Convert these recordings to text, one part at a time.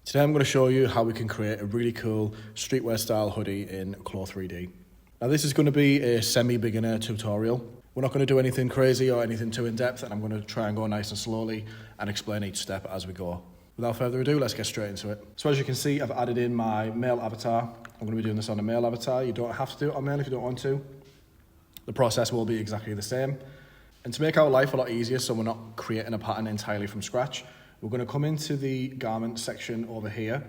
Today I'm going to show you how we can create a really cool streetwear style hoodie in CLO3D. Now this is going to be a semi-beginner tutorial. We're not going to do anything crazy or anything too in-depth, and I'm going to try and go nice and slowly and explain each step as we go. Without further ado, let's get straight into it. So as you can see, I've added in my male avatar. I'm going to be doing this on a male avatar. You don't have to do it on male if you don't want to. The process will be exactly the same. And to make our life a lot easier, so we're not creating a pattern entirely from scratch, we're going to come into the garment section over here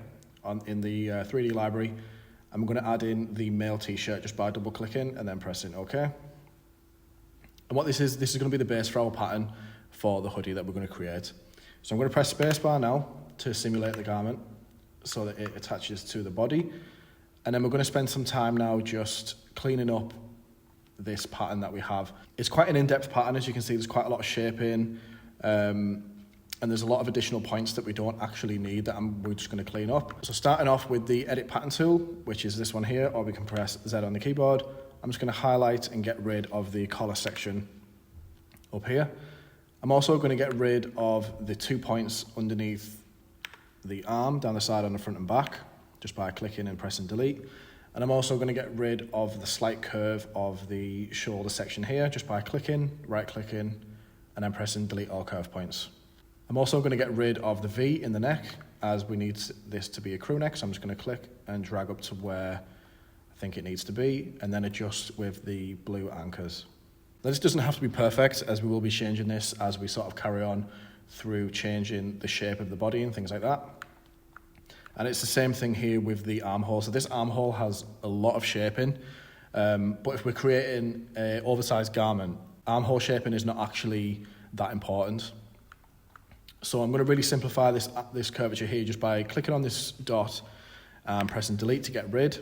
in the 3D library, and we're going to add in the male t-shirt just by double clicking and then pressing OK. And what this is going to be the base for our pattern for the hoodie that we're going to create. So I'm going to press spacebar now to simulate the garment so that it attaches to the body. And then we're going to spend some time now just cleaning up this pattern that we have. It's quite an in-depth pattern, as you can see. There's quite a lot of shaping, and there's a lot of additional points that we don't actually need that we're just going to clean up. So starting off with the edit pattern tool, which is this one here, or we can press Z on the keyboard. I'm just going to highlight and get rid of the collar section up here. I'm also going to get rid of the 2 points underneath the arm, down the side on the front and back, just by clicking and pressing delete. And I'm also going to get rid of the slight curve of the shoulder section here, just by clicking, right-clicking, and then pressing delete all curve points. I'm also going to get rid of the V in the neck, as we need this to be a crew neck, so I'm just going to click and drag up to where I think it needs to be, and then adjust with the blue anchors. Now, this doesn't have to be perfect, as we will be changing this as we sort of carry on through changing the shape of the body and things like that. And it's the same thing here with the armhole. So this armhole has a lot of shaping, but if we're creating an oversized garment, armhole shaping is not actually that important. So I'm going to really simplify this curvature here just by clicking on this dot and pressing delete to get rid.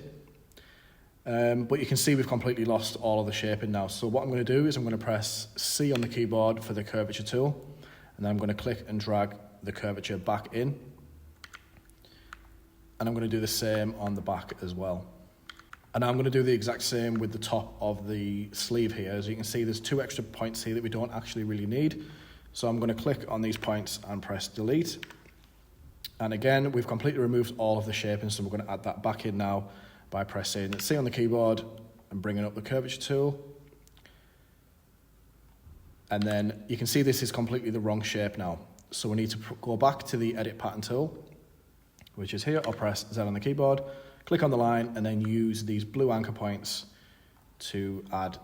But you can see we've completely lost all of the shaping now. So what I'm going to do is I'm going to press C on the keyboard for the curvature tool, and then I'm going to click and drag the curvature back in. And I'm going to do the same on the back as well. And I'm going to do the exact same with the top of the sleeve here. As you can see, there's 2 extra points here that we don't actually really need. So I'm going to click on these points and press delete. And again, we've completely removed all of the shaping, so we're going to add that back in now by pressing C on the keyboard and bringing up the curvature tool. And then you can see this is completely the wrong shape now. So we need to go back to the edit pattern tool, which is here. I'll press Z on the keyboard, click on the line, and then use these blue anchor points to add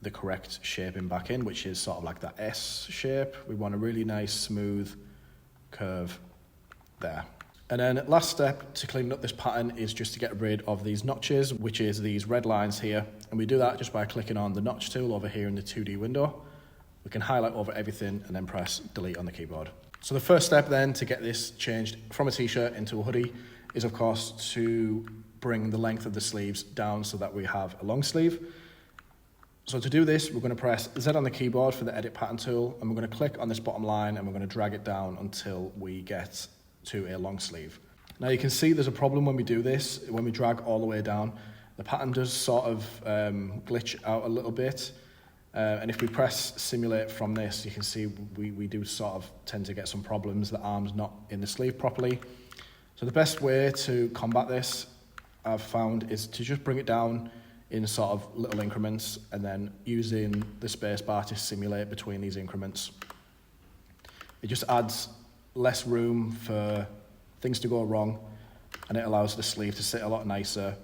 the correct shaping back in, which is sort of like that S shape. We want a really nice smooth curve there. And then last step to clean up this pattern is just to get rid of these notches, which is these red lines here. And we do that just by clicking on the notch tool over here in the 2D window. We can highlight over everything and then press delete on the keyboard. So the first step then to get this changed from a t-shirt into a hoodie is of course to bring the length of the sleeves down so that we have a long sleeve. So to do this, we're going to press Z on the keyboard for the edit pattern tool, and we're going to click on this bottom line and we're going to drag it down until we get to a long sleeve. Now you can see there's a problem when we do this. When we drag all the way down, the pattern does sort of glitch out a little bit. And if we press simulate from this, you can see we do sort of tend to get some problems. The arm's not in the sleeve properly. So the best way to combat this, I've found, is to just bring it down in sort of little increments and then using the space bar to simulate between these increments. It just adds less room for things to go wrong, and it allows the sleeve to sit a lot nicer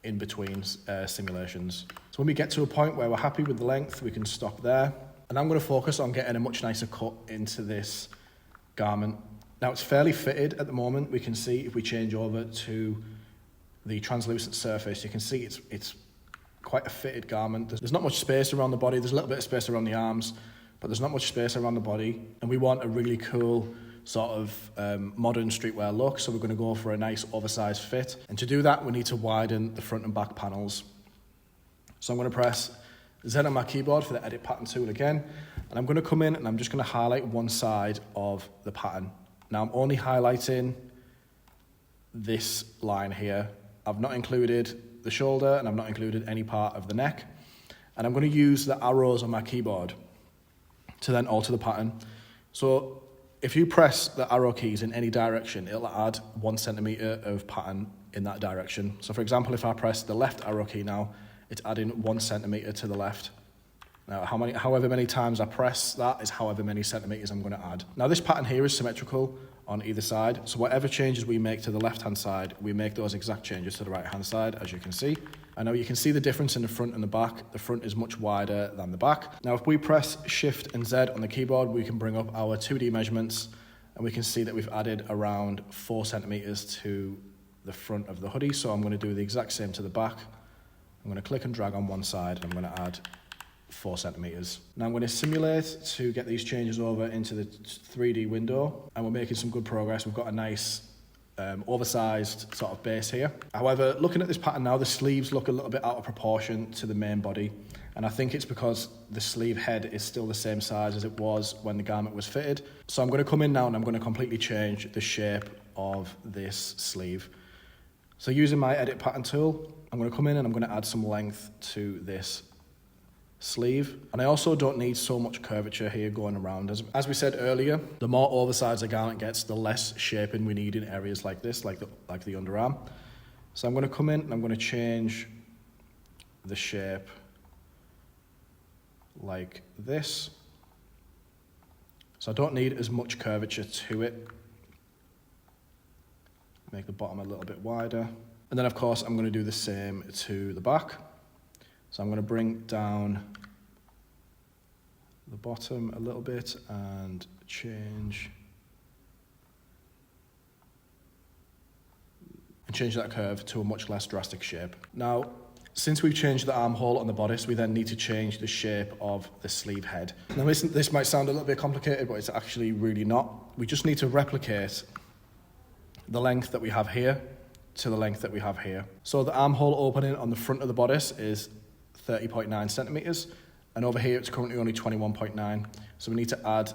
in between simulations. So when we get to a point where we're happy with the length, we can stop there. And I'm going to focus on getting a much nicer cut into this garment. Now it's fairly fitted at the moment. We can see if we change over to the translucent surface, you can see it's quite a fitted garment. There's not much space around the body. There's a little bit of space around the arms, but there's not much space around the body. And we want a really cool sort of modern streetwear look, so we're going to go for a nice oversized fit. And to do that, we need to widen the front and back panels. So I'm going to press Z on my keyboard for the edit pattern tool again, and I'm going to come in and I'm just going to highlight one side of the pattern. Now I'm only highlighting this line here. I've not included the shoulder and I've not included any part of the neck. And I'm going to use the arrows on my keyboard to then alter the pattern. So if you press the arrow keys in any direction, it'll add 1 centimeter of pattern in that direction. So for example, if I press the left arrow key now, it's adding 1 centimeter to the left. Now, however many times I press that is however many centimeters I'm going to add. Now, this pattern here is symmetrical on either side. So whatever changes we make to the left-hand side, we make those exact changes to the right-hand side, as you can see. I know you can see the difference in the front and the back. The front is much wider than the back. Now, if we press Shift and Z on the keyboard, we can bring up our 2D measurements, and we can see that we've added around 4 centimeters to the front of the hoodie. So I'm going to do the exact same to the back. I'm going to click and drag on one side, and I'm going to add 4 centimeters. Now I'm going to simulate to get these changes over into the 3D window, and we're making some good progress. We've got a nice oversized sort of base here. However, looking at this pattern now, the sleeves look a little bit out of proportion to the main body, and I think it's because the sleeve head is still the same size as it was when the garment was fitted. So I'm going to come in now and I'm going to completely change the shape of this sleeve. So using my edit pattern tool, I'm going to come in and I'm going to add some length to this sleeve, and I also don't need so much curvature here going around. As we said earlier, the more oversized the garment gets, the less shaping we need in areas like this, like the underarm. So I'm going to come in and I'm going to change the shape like this. So I don't need as much curvature to it. Make the bottom a little bit wider, and then of course I'm going to do the same to the back. So I'm going to bring down the bottom a little bit and change that curve to a much less drastic shape. Now, since we've changed the armhole on the bodice, we then need to change the shape of the sleeve head. Now this might sound a little bit complicated, but it's actually really not. We just need to replicate the length that we have here to the length that we have here. So the armhole opening on the front of the bodice is 30.9 centimeters, and over here it's currently only 21.9. So we need to add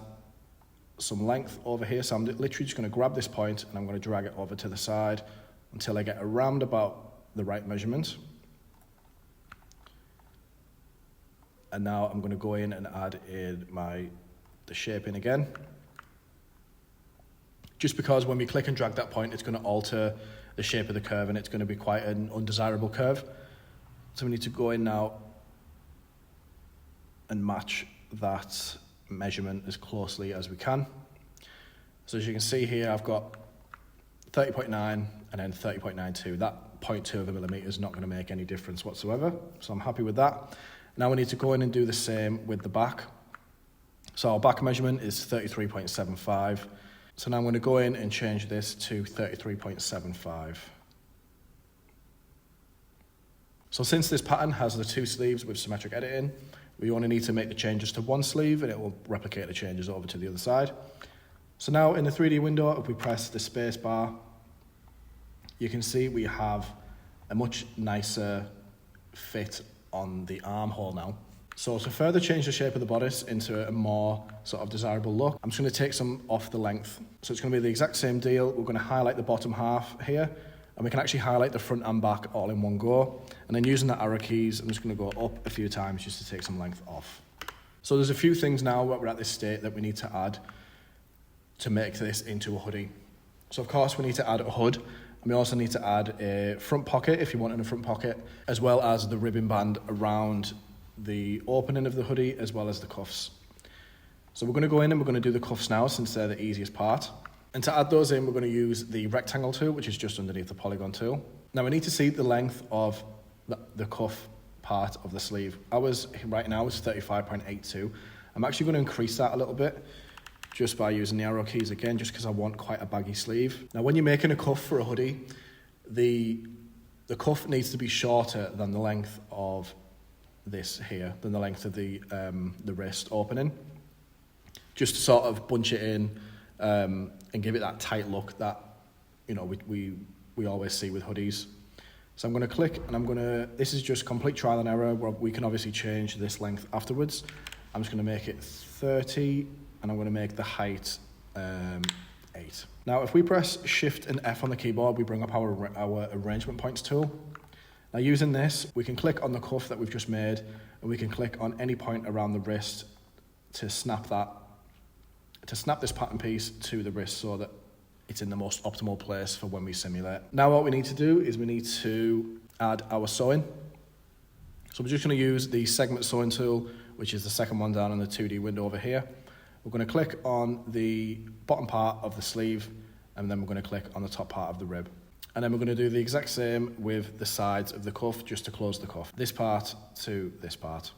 some length over here. So I'm literally just going to grab this point and I'm going to drag it over to the side until I get around about the right measurement. And now I'm going to go in and add in the shaping again. Just because when we click and drag that point, it's going to alter the shape of the curve and it's going to be quite an undesirable curve. So we need to go in now and match that measurement as closely as we can. So as you can see here, I've got 30.9 and then 30.92. That 0.2 of a millimeter is not going to make any difference whatsoever. So I'm happy with that. Now we need to go in and do the same with the back. So our back measurement is 33.75. So now I'm going to go in and change this to 33.75. So since this pattern has the 2 sleeves with symmetric editing, we only need to make the changes to one sleeve and it will replicate the changes over to the other side. So now in the 3D window, if we press the space bar, you can see we have a much nicer fit on the armhole now. So to further change the shape of the bodice into a more sort of desirable look, I'm just going to take some off the length. So it's going to be the exact same deal. We're going to highlight the bottom half here, and we can actually highlight the front and back all in one go. And then using the arrow keys, I'm just going to go up a few times just to take some length off. So there's a few things now where we're at this state that we need to add to make this into a hoodie. So of course we need to add a hood, and we also need to add a front pocket if you want in a front pocket, as well as the ribbon band around the opening of the hoodie, as well as the cuffs. So we're going to go in and we're going to do the cuffs now, since they're the easiest part. And to add those in, we're going to use the rectangle tool, which is just underneath the polygon tool. Now we need to see the length of the cuff part of the sleeve. Ours right now is 35.82. I'm actually going to increase that a little bit just by using the arrow keys again, just because I want quite a baggy sleeve. Now when you're making a cuff for a hoodie, the cuff needs to be shorter than the length of this here, than the length of the wrist opening, just to sort of bunch it in and give it that tight look that, you know, we always see with hoodies. So I'm going to click and this is just complete trial and error, where we can obviously change this length afterwards. I'm just going to make it 30 and I'm going to make the height 8. Now if we press Shift and F on the keyboard, we bring up our arrangement points tool. Now using this, we can click on the cuff that we've just made, and we can click on any point around the wrist to snap that to snap this pattern piece to the wrist so that it's in the most optimal place for when we simulate. Now what we need to do is we need to add our sewing. So we're just going to use the segment sewing tool, which is the second one down in the 2D window over here. We're going to click on the bottom part of the sleeve, and then we're going to click on the top part of the rib. And then we're going to do the exact same with the sides of the cuff, just to close the cuff. This part to this part.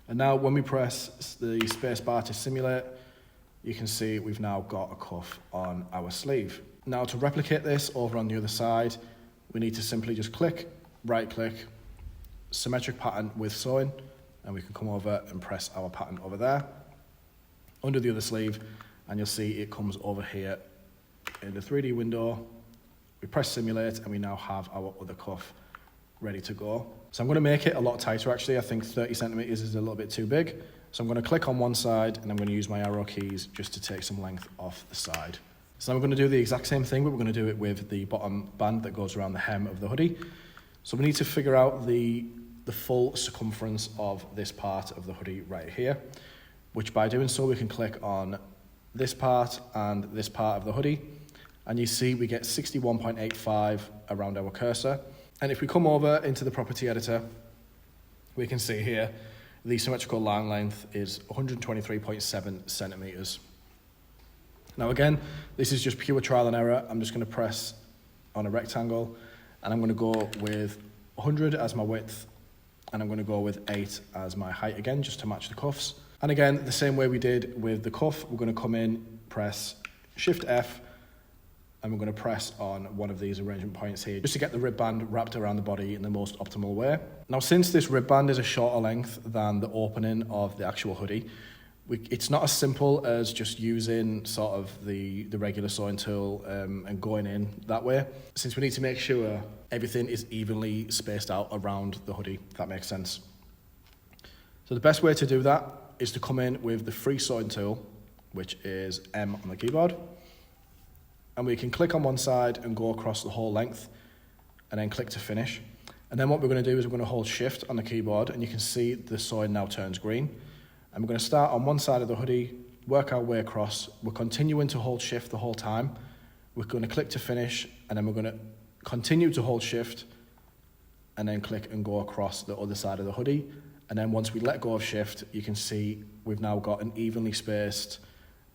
And now when we press the space bar to simulate, you can see we've now got a cuff on our sleeve. Now to replicate this over on the other side, we need to simply just click, right click, symmetric pattern with sewing, and we can come over and press our pattern over there, under the other sleeve, and you'll see it comes over here in the 3D window. We press simulate, and we now have our other cuff ready to go. So I'm going to make it a lot tighter actually. I think 30 centimeters is a little bit too big. So I'm going to click on one side, and I'm going to use my arrow keys just to take some length off the side. So now we're going to do the exact same thing, but we're going to do it with the bottom band that goes around the hem of the hoodie. So we need to figure out the full circumference of this part of the hoodie right here, which by doing so we can click on this part and this part of the hoodie, and you see we get 61.85 around our cursor. And if we come over into the property editor, we can see here the symmetrical line length is 123.7 centimeters. Now again, this is just pure trial and error. I'm just going to press on a rectangle, and I'm going to go with 100 as my width, and I'm going to go with 8 as my height again, just to match the cuffs. And again, the same way we did with the cuff, we're going to come in, press Shift F, and we're going to press on one of these arrangement points here, just to get the rib band wrapped around the body in the most optimal way. Now, since this rib band is a shorter length than the opening of the actual hoodie, it's not as simple as just using sort of the regular sewing tool and going in that way, since we need to make sure everything is evenly spaced out around the hoodie, if that makes sense. So the best way to do that is to come in with the free sewing tool, which is M on the keyboard, and we can click on one side and go across the whole length, and then click to finish. And then what we're going to do is we're going to hold Shift on the keyboard, and you can see the sewing now turns green. And we're going to start on one side of the hoodie, work our way across. We're continuing to hold Shift the whole time. We're going to click to finish, and then we're going to continue to hold Shift, and then click and go across the other side of the hoodie. And then once we let go of Shift, you can see we've now got an evenly spaced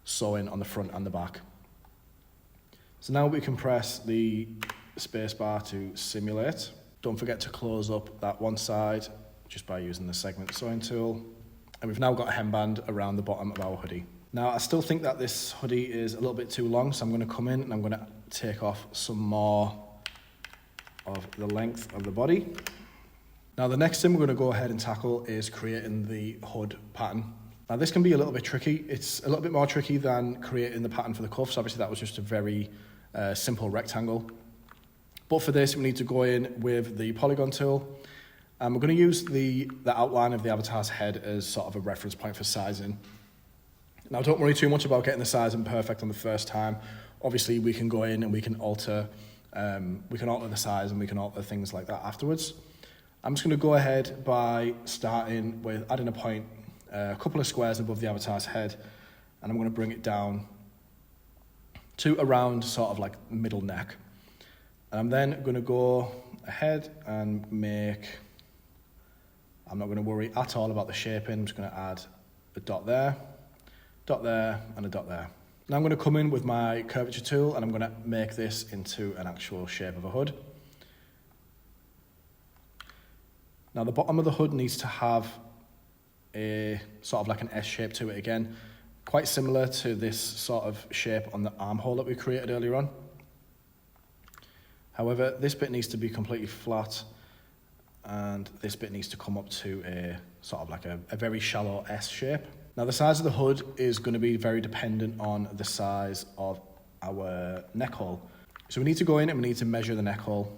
sewing on the front and the back. So now we can press the space bar to simulate. Don't forget to close up that one side just by using the segment sewing tool. And we've now got a hemband around the bottom of our hoodie. Now, I still think that this hoodie is a little bit too long, so I'm going to come in and I'm going to take off some more of the length of the body. Now, the next thing we're going to go ahead and tackle is creating the hood pattern. Now, this can be a little bit tricky. It's a little bit more tricky than creating the pattern for the cuffs. Obviously, that was just a very simple rectangle. But for this, we need to go in with the polygon tool. And we're going to use the outline of the avatar's head as sort of a reference point for sizing. Now, don't worry too much about getting the sizing perfect on the first time. Obviously, we can go in and we can alter the size and we can alter things like that afterwards. I'm just going to go ahead by starting with adding a point, a couple of squares above the avatar's head, and I'm going to bring it down to around sort of like middle neck. And I'm then going to go ahead and make... I'm not going to worry at all about the shaping. I'm just going to add a dot there, and a dot there. Now I'm going to come in with my curvature tool, and I'm going to make this into an actual shape of a hood. Now the bottom of the hood needs to have a sort of like an S shape to it again, quite similar to this sort of shape on the armhole that we created earlier on. However, this bit needs to be completely flat, and this bit needs to come up to a sort of like a very shallow S shape. Now the size of the hood is going to be very dependent on the size of our neck hole. So we need to go in and we need to measure the neck hole.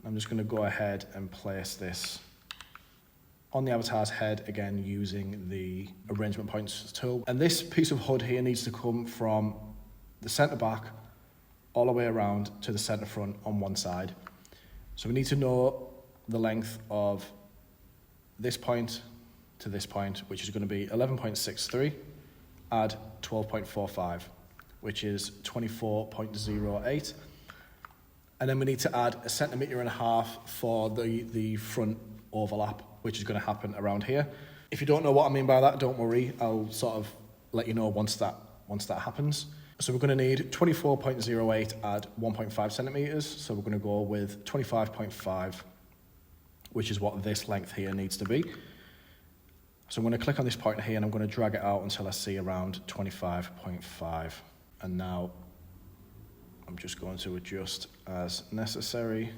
I'm just going to go ahead and place this on the avatar's head, again using the arrangement points tool. And this piece of hood here needs to come from the centre back all the way around to the centre front on one side. So we need to know the length of this point to this point, which is going to be 11.63, add 12.45, which is 24.08. And then we need to add 1.5 centimeters for the front overlap, which is going to happen around here. If you don't know what I mean by that, don't worry. I'll sort of let you know once that happens. So we're going to need 24.08 add 1.5 centimeters. So we're going to go with 25.5, which is what this length here needs to be. So I'm going to click on this point here and I'm going to drag it out until I see around 25.5. And now I'm just going to adjust as necessary,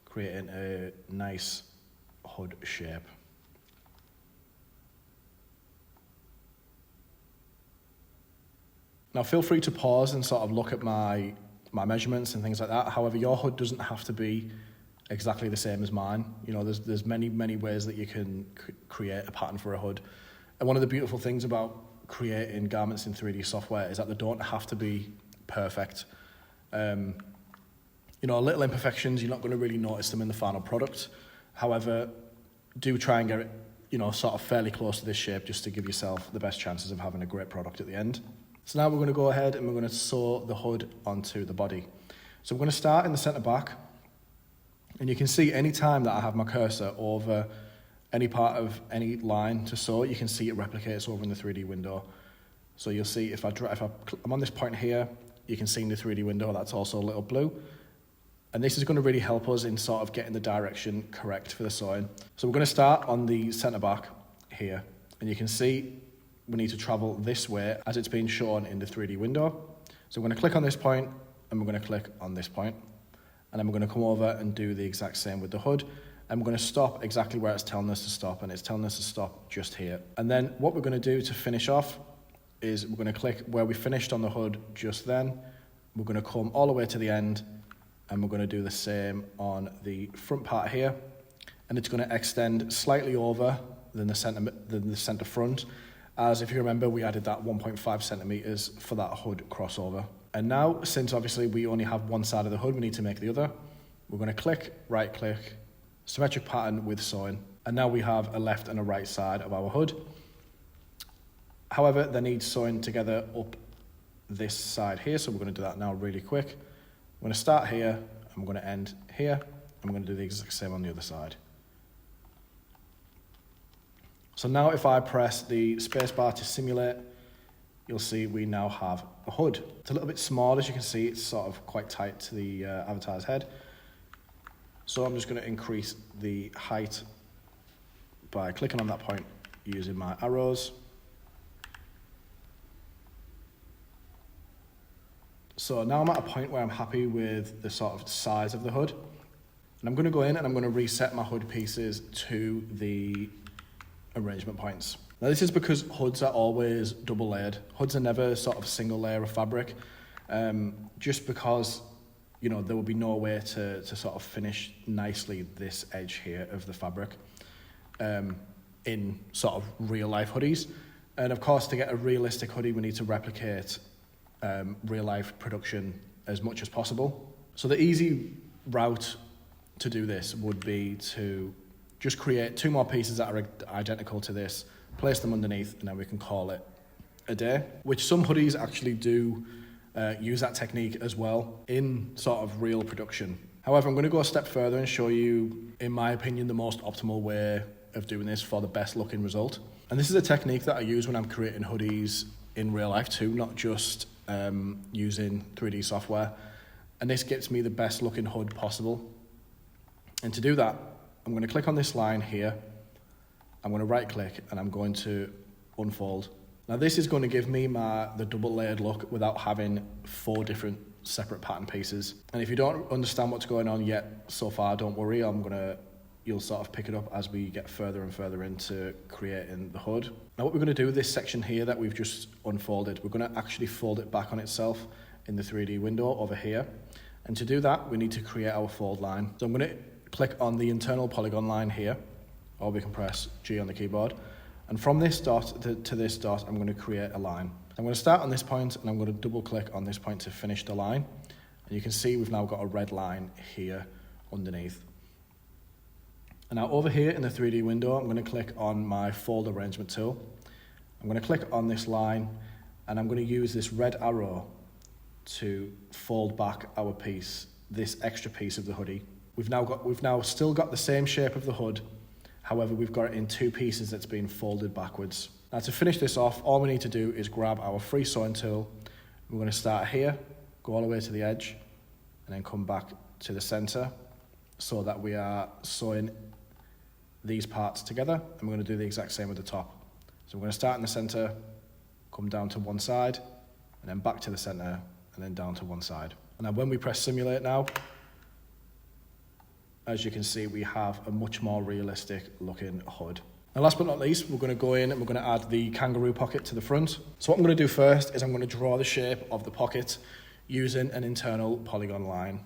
creating a nice hood shape. Now feel free to pause and sort of look at my measurements and things like that. However, your hood doesn't have to be exactly the same as mine. You know, there's many ways that you can create a pattern for a hood. And one of the beautiful things about creating garments in 3D software is that they don't have to be perfect. You know, little imperfections, you're not going to really notice them in the final product. However, do try and get it, you know, sort of fairly close to this shape just to give yourself the best chances of having a great product at the end. So now we're going to go ahead and we're going to sew the hood onto the body. So we're going to start in the center back. And you can see any time that I have my cursor over any part of any line to sew, you can see it replicates over in the 3D window. So you'll see if I'm on this point here, you can see in the 3D window that's also a little blue. And this is going to really help us in sort of getting the direction correct for the sewing. So we're going to start on the center back here. And you can see we need to travel this way as it's being shown in the 3D window. So we're going to click on this point and we're going to click on this point. And then we're going to come over and do the exact same with the hood. And we're going to stop exactly where it's telling us to stop. And it's telling us to stop just here. And then what we're going to do to finish off is we're going to click where we finished on the hood just then. We're going to come all the way to the end. And we're going to do the same on the front part here. And it's going to extend slightly over than the center front. As if you remember, we added that 1.5 centimeters for that hood crossover. And now, since obviously we only have one side of the hood, we need to make the other. We're going to click, right click, symmetric pattern with sewing. And now we have a left and a right side of our hood. However, they need sewing together up this side here. So we're going to do that now really quick. I'm going to start here, I'm going to end here. I'm going to do the exact same on the other side. So now if I press the spacebar to simulate, you'll see we now have a hood. It's a little bit small, as you can see, it's sort of quite tight to the avatar's head. So I'm just going to increase the height by clicking on that point using my arrows. So now I'm at a point where I'm happy with the sort of size of the hood. And I'm going to go in and I'm going to reset my hood pieces to the arrangement points. Now this is because hoods are always double layered. Hoods are never sort of single layer of fabric, just because, you know, there will be no way to sort of finish nicely this edge here of the fabric in sort of real life hoodies. And of course, to get a realistic hoodie, we need to replicate real life production as much as possible. So the easy route to do this would be to just create two more pieces that are identical to this, place them underneath, and then we can call it a day, which some hoodies actually do use that technique as well in sort of real production. However, I'm going to go a step further and show you, in my opinion, the most optimal way of doing this for the best looking result. And this is a technique that I use when I'm creating hoodies in real life too, not just using 3D software. And this gets me the best looking hood possible. And to do that, I'm going to click on this line here. I'm going to right click and I'm going to unfold. Now this is going to give me the double layered look without having 4 different separate pattern pieces. And if you don't understand what's going on yet so far, don't worry. You'll sort of pick it up as we get further and further into creating the hood. Now what we're going to do with this section here that we've just unfolded, we're going to actually fold it back on itself in the 3D window over here. And to do that, we need to create our fold line. So I'm going to click on the internal polygon line here, or we can press G on the keyboard. And from this dot to this dot, I'm going to create a line. I'm going to start on this point and I'm going to double click on this point to finish the line. And you can see we've now got a red line here underneath. And now over here in the 3D window, I'm going to click on my fold arrangement tool. I'm going to click on this line and I'm going to use this red arrow to fold back our piece, this extra piece of the hoodie. We've now still got the same shape of the hood, however we've got it in two pieces that's been folded backwards. Now to finish this off, all we need to do is grab our free sewing tool. We're going to start here, go all the way to the edge, and then come back to the center so that we are sewing these parts together, and we're going to do the exact same with the top. So we're going to start in the center, come down to one side, and then back to the center, and then down to one side. And now when we press simulate now, as you can see, we have a much more realistic looking hood. Now last but not least, we're going to go in and we're going to add the kangaroo pocket to the front. So what I'm going to do first is I'm going to draw the shape of the pocket using an internal polygon line.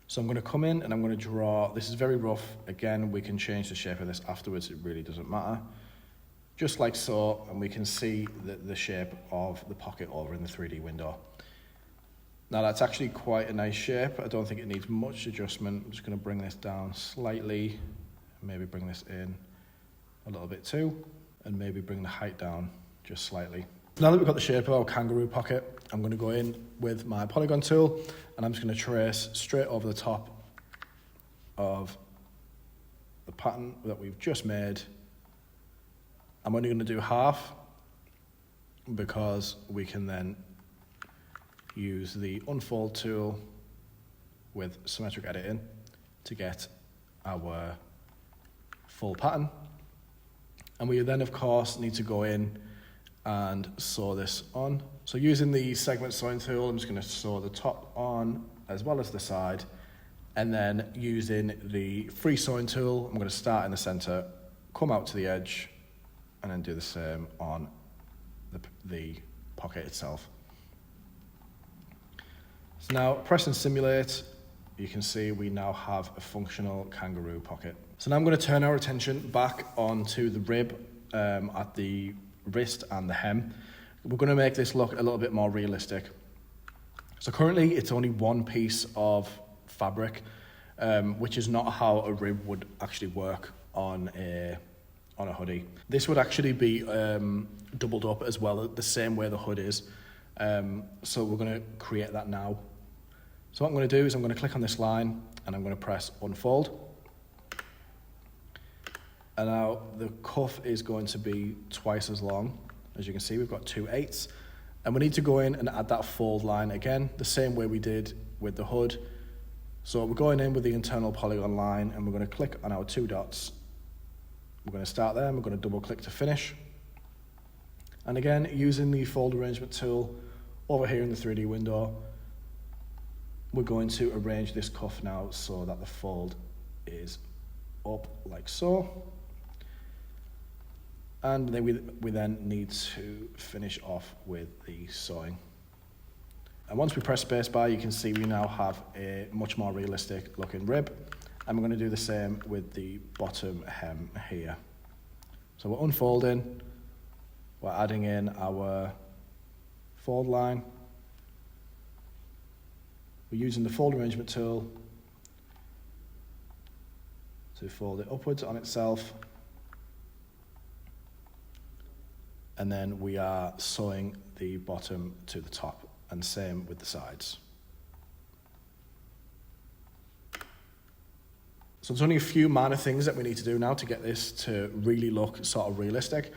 So I'm going to come in and I'm going to draw, this is very rough, again we can change the shape of this afterwards, it really doesn't matter. Just like so, and we can see the shape of the pocket over in the 3D window. Now that's actually quite a nice shape, I don't think it needs much adjustment. I'm just going to bring this down slightly, maybe bring this in a little bit too, and maybe bring the height down just slightly. Now that we've got the shape of our kangaroo pocket, I'm going to go in with my polygon tool and I'm just going to trace straight over the top of the pattern that we've just made. I'm only going to do half because we can then use the unfold tool with symmetric editing to get our full pattern. And we then of course need to go in and sew this on. So using the segment sewing tool, I'm just going to sew the top on as well as the side, and then using the free sewing tool, I'm going to start in the center, come out to the edge, and then do the same on the pocket itself. So now press and simulate, you can see we now have a functional kangaroo pocket. So now I'm going to turn our attention back onto the rib at the wrist and the hem. We're going to make this look a little bit more realistic. So currently it's only one piece of fabric, which is not how a rib would actually work on a hoodie. This would actually be doubled up as well, the same way the hood is. So we're going to create that now. So what I'm going to do is I'm going to click on this line and I'm going to press unfold. And now the cuff is going to be twice as long. As you can see, we've got 2/8. And we need to go in and add that fold line again, the same way we did with the hood. So we're going in with the internal polygon line and we're going to click on our two dots. We're going to start there and we're going to double click to finish. And again, using the fold arrangement tool over here in the 3D window, we're going to arrange this cuff now so that the fold is up like so. And then we then need to finish off with the sewing. And once we press spacebar, you can see we now have a much more realistic looking rib. And we're going to do the same with the bottom hem here. So we're unfolding, we're adding in our fold line. We're using the fold arrangement tool to fold it upwards on itself. And then we are sewing the bottom to the top, and same with the sides. So there's only a few minor things that we need to do now to get this to really look sort of realistic,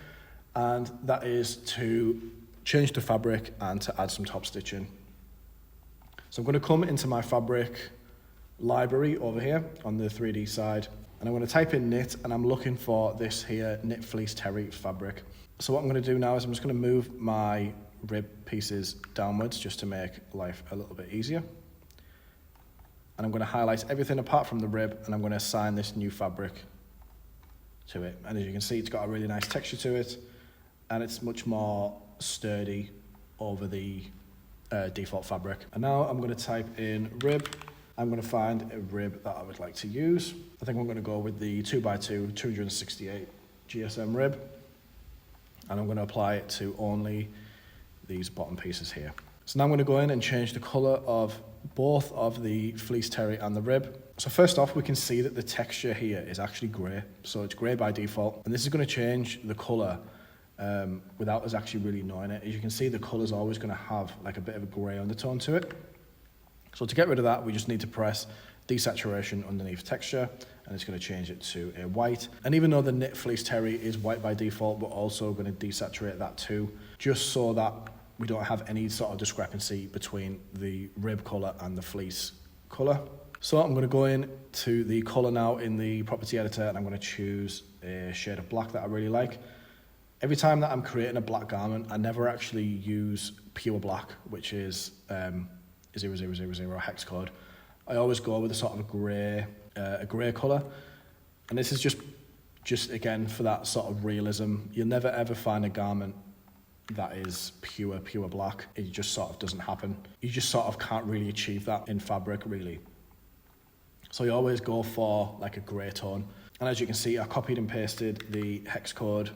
and that is to change the fabric and to add some top stitching. So I'm going to come into my fabric library over here on the 3D side, and I'm going to type in knit, and I'm looking for this here knit fleece terry fabric. So what I'm going to do now is I'm just going to move my rib pieces downwards just to make life a little bit easier. And I'm going to highlight everything apart from the rib, and I'm going to assign this new fabric to it. And as you can see, it's got a really nice texture to it, and it's much more sturdy over the default fabric. And now I'm going to type in rib. I'm going to find a rib that I would like to use. I think I'm going to go with the 2x2 268 GSM rib. And I'm going to apply it to only these bottom pieces here. So now I'm going to go in and change the colour of both of the fleece terry and the rib. So first off, we can see that the texture here is actually grey. So it's grey by default. And this is going to change the colour without us actually really knowing it. As you can see, the colour's always going to have like a bit of a grey undertone to it. So to get rid of that, we just need to press desaturation underneath texture, and it's going to change it to a white. And even though the knit fleece terry is white by default, we're also going to desaturate that too, just so that we don't have any sort of discrepancy between the rib colour and the fleece colour. So I'm going to go in to the colour now in the property editor, and I'm going to choose a shade of black that I really like. Every time that I'm creating a black garment, I never actually use pure black, which is 0000 hex code. I always go with a sort of a grey colour, and this is just again for that sort of realism. You'll never ever find a garment that is pure black. It just sort of doesn't happen. You just sort of can't really achieve that in fabric, really. So you always go for like a grey tone. And as you can see, I copied and pasted the hex code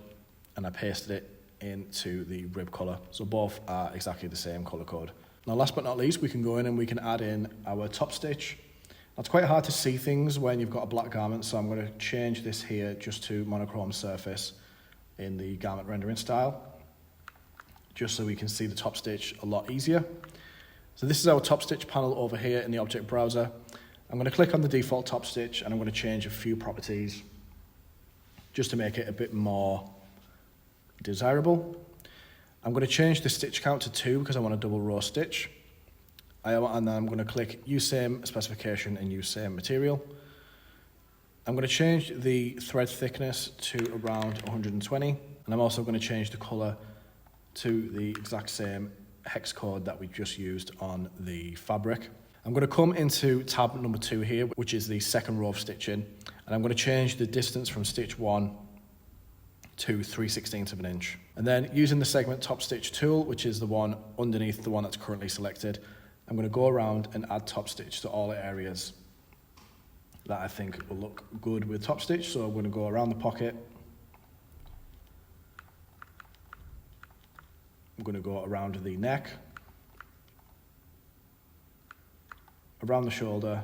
and I pasted it into the rib colour. So both are exactly the same colour code. Now last but not least, we can go in and we can add in our top stitch. Now it's quite hard to see things when you've got a black garment, so I'm going to change this here just to monochrome surface in the garment rendering style, just so we can see the top stitch a lot easier. So this is our top stitch panel over here in the object browser. I'm going to click on the default top stitch and I'm going to change a few properties just to make it a bit more desirable. I'm going to change the stitch count to 2 because I want a double row stitch. And then I'm going to click use same specification and use same material. I'm going to change the thread thickness to around 120, and I'm also going to change the colour to the exact same hex code that we just used on the fabric. I'm going to come into tab number 2 here, which is the second row of stitching, and I'm going to change the distance from stitch 1 to 3/16 of an inch. And then using the segment top stitch tool, which is the one underneath the one that's currently selected, I'm going to go around and add top stitch to all the areas that I think will look good with top stitch. So I'm going to go around the pocket. I'm going to go around the neck, around the shoulder,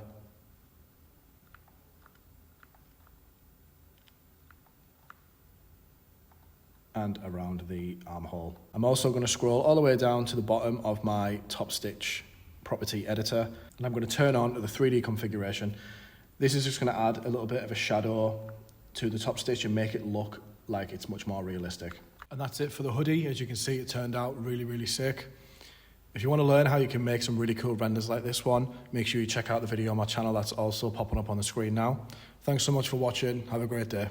and around the armhole. I'm also going to scroll all the way down to the bottom of my top stitch property editor, and I'm going to turn on the 3D configuration. This is just going to add a little bit of a shadow to the top stitch and make it look like it's much more realistic. And that's it for the hoodie. As you can see, it turned out really sick. If you want to learn how you can make some really cool renders like this one, make sure you check out the video on my channel that's also popping up on the screen now. Thanks so much for watching. Have a great day.